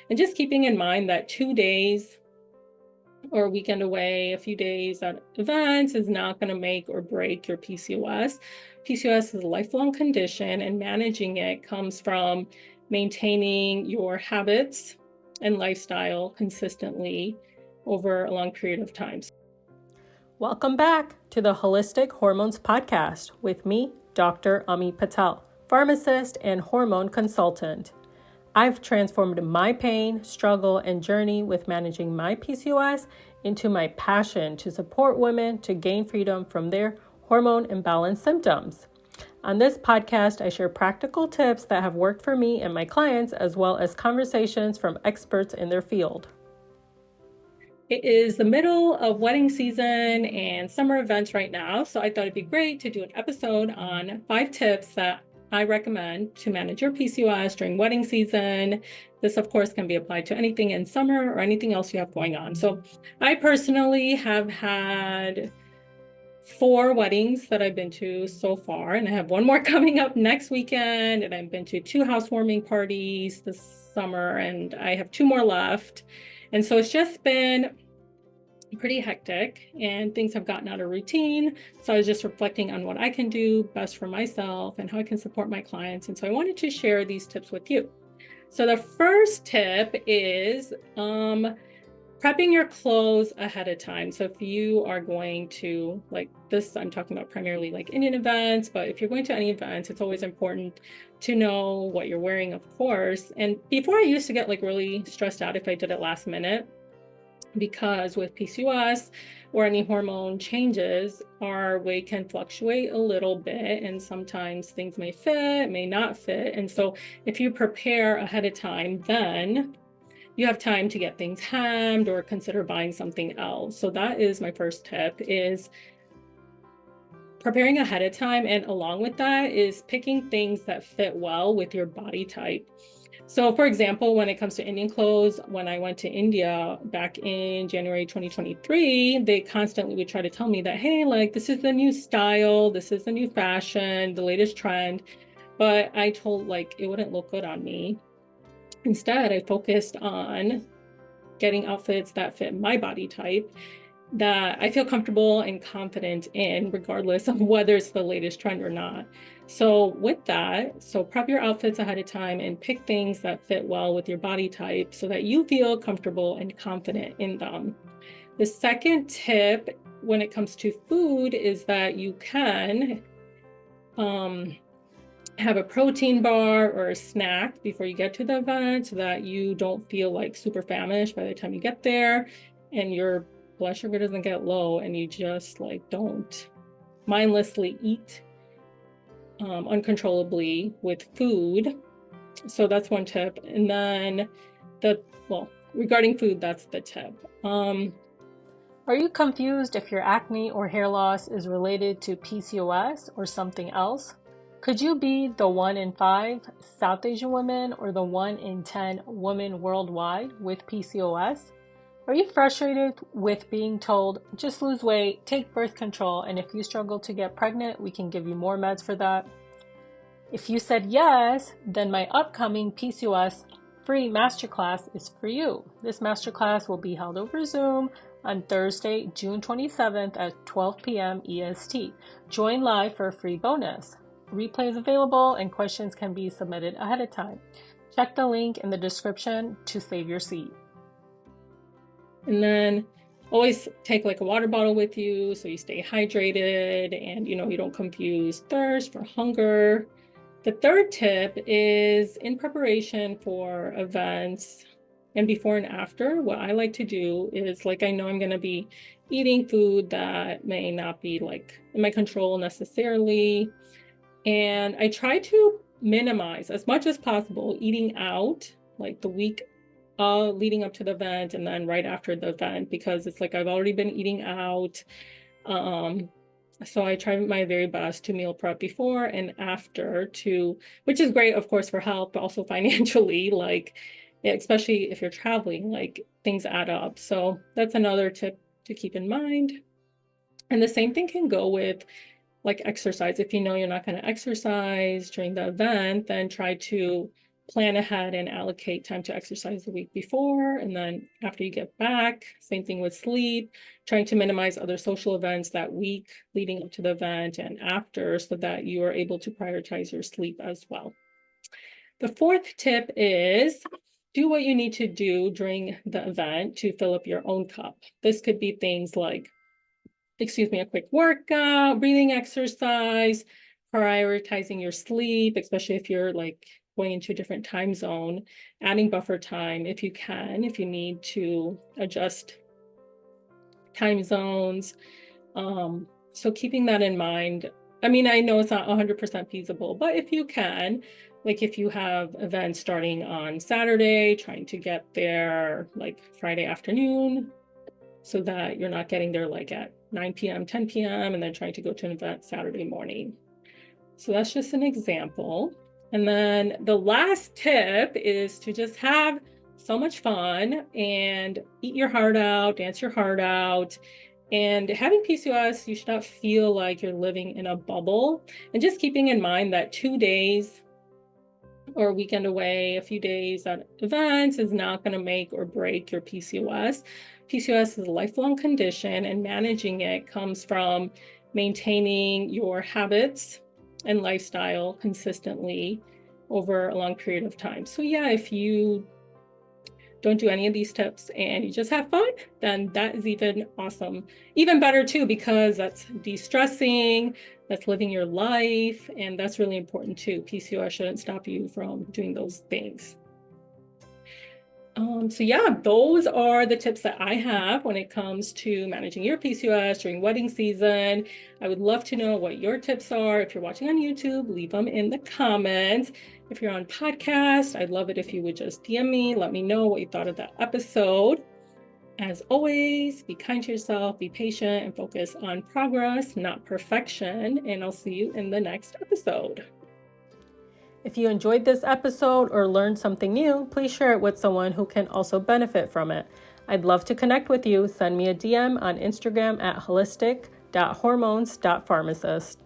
And just keeping in mind that 2 days or a weekend away, a few days at events is not going to make or break your PCOS. PCOS is a lifelong condition, and managing it comes from maintaining your habits and lifestyle consistently over a long period of time. Welcome back to the Holistic Hormones Podcast with me, Dr. Ami Patel, pharmacist and hormone consultant. I've transformed my pain, struggle, and journey with managing my PCOS into my passion to support women to gain freedom from their hormone imbalance symptoms. On this podcast, I share practical tips that have worked for me and my clients, as well as conversations from experts in their field. It is the middle of wedding season and summer events right now, so I thought it'd be great to do an episode on 5 tips that I recommend to manage your PCOS during wedding season. This, of course, can be applied to anything in summer or anything else you have going on. So I personally have had 4 weddings that I've been to so far, and I have one more coming up next weekend, and I've been to 2 housewarming parties this summer, and I have 2 more left. And so it's just been pretty hectic and things have gotten out of routine. So I was just reflecting on what I can do best for myself and how I can support my clients. And so I wanted to share these tips with you. So the first tip is prepping your clothes ahead of time. So if you are going to, like this, I'm talking about primarily like Indian events, but if you're going to any events, it's always important to know what you're wearing, of course. And before, I used to get like really stressed out if I did it last minute, because with PCOS or any hormone changes, our weight can fluctuate a little bit, and sometimes things may fit, may not fit. And so if you prepare ahead of time, then you have time to get things hemmed or consider buying something else. So that is my first tip, is preparing ahead of time. And along with that is picking things that fit well with your body type. So for example, when it comes to Indian clothes, when I went to India back in January 2023, they constantly would try to tell me that, hey, like this is the new style, this is the new fashion, the latest trend. But I told like it wouldn't look good on me. Instead, I focused on getting outfits that fit my body type, that I feel comfortable and confident in, regardless of whether it's the latest trend or not. So with that, so prep your outfits ahead of time and pick things that fit well with your body type so that you feel comfortable and confident in them. The second tip when it comes to food is that you can have a protein bar or a snack before you get to the event so that you don't feel like super famished by the time you get there and your blood sugar doesn't get low and you just like don't mindlessly eat uncontrollably with food. So that's one tip. And then regarding food, that's the tip. Are you confused if your acne or hair loss is related to PCOS or something else? Could you be the 1 in 5 South Asian women or the 1 in 10 women worldwide with PCOS? Are you frustrated with being told, just lose weight, take birth control, and if you struggle to get pregnant, we can give you more meds for that? If you said yes, then my upcoming PCOS free masterclass is for you. This masterclass will be held over Zoom on Thursday, June 27th at 12 p.m. EST. Join live for a free bonus. Replay is available and questions can be submitted ahead of time. Check the link in the description to save your seat. And then always take like a water bottle with you so you stay hydrated and you don't confuse thirst for hunger. The third tip is in preparation for events and before and after, what I like to do is, like, I know I'm going to be eating food that may not be like in my control necessarily. And I try to minimize as much as possible eating out like the week leading up to the event and then right after the event, because it's like I've already been eating out. So I try my very best to meal prep before and after which is great, of course, for health, but also financially, like, especially if you're traveling, like things add up. So that's another tip to keep in mind. And the same thing can go with like exercise. If you know you're not going to exercise during the event, then try to plan ahead and allocate time to exercise the week before. And then after you get back, same thing with sleep, trying to minimize other social events that week leading up to the event and after so that you are able to prioritize your sleep as well. The fourth tip is do what you need to do during the event to fill up your own cup. This could be things like, a quick workout, breathing exercise, prioritizing your sleep, especially if you're like going into a different time zone, adding buffer time if you can, if you need to adjust time zones. So keeping that in mind, I mean, I know it's not 100% feasible, but if you can, like if you have events starting on Saturday, trying to get there like Friday afternoon, so that you're not getting there like at 9 p.m., 10 p.m., and then trying to go to an event Saturday morning. So that's just an example. And then the last tip is to just have so much fun and eat your heart out, dance your heart out. And having PCOS, you should not feel like you're living in a bubble. And just keeping in mind that 2 days or a weekend away, a few days at events is not going to make or break your PCOS. PCOS is a lifelong condition, and managing it comes from maintaining your habits and lifestyle consistently over a long period of time. So yeah, if you don't do any of these tips and you just have fun, then that is even awesome. Even better too, because that's de-stressing, that's living your life, and that's really important too. PCOS shouldn't stop you from doing those things. So yeah, those are the tips that I have when it comes to managing your PCOS during wedding season. I would love to know what your tips are. If you're watching on YouTube, leave them in the comments. If you're on podcast, I'd love it if you would just DM me, let me know what you thought of that episode. As always, be kind to yourself, be patient, and focus on progress, not perfection. And I'll see you in the next episode. If you enjoyed this episode or learned something new, please share it with someone who can also benefit from it. I'd love to connect with you. Send me a DM on Instagram at holistic.hormones.pharmacist.